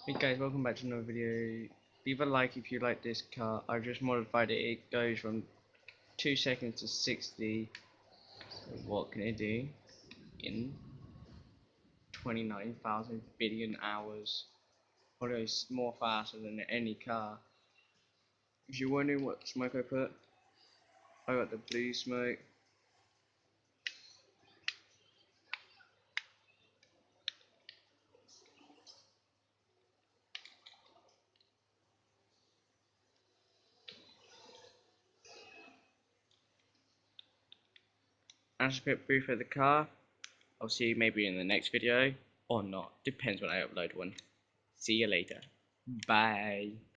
Hey guys, welcome back to another video. Leave a like if you like this car. I've just modified it. It goes from 2 seconds to 60. So what can it do in 29,000 billion hours? Probably goes more faster than any car. If you're wondering what smoke I put, I got the blue smoke. That's a bit brief of the car. I'll see you maybe in the next video or not. Depends when I upload one. See you later. Bye.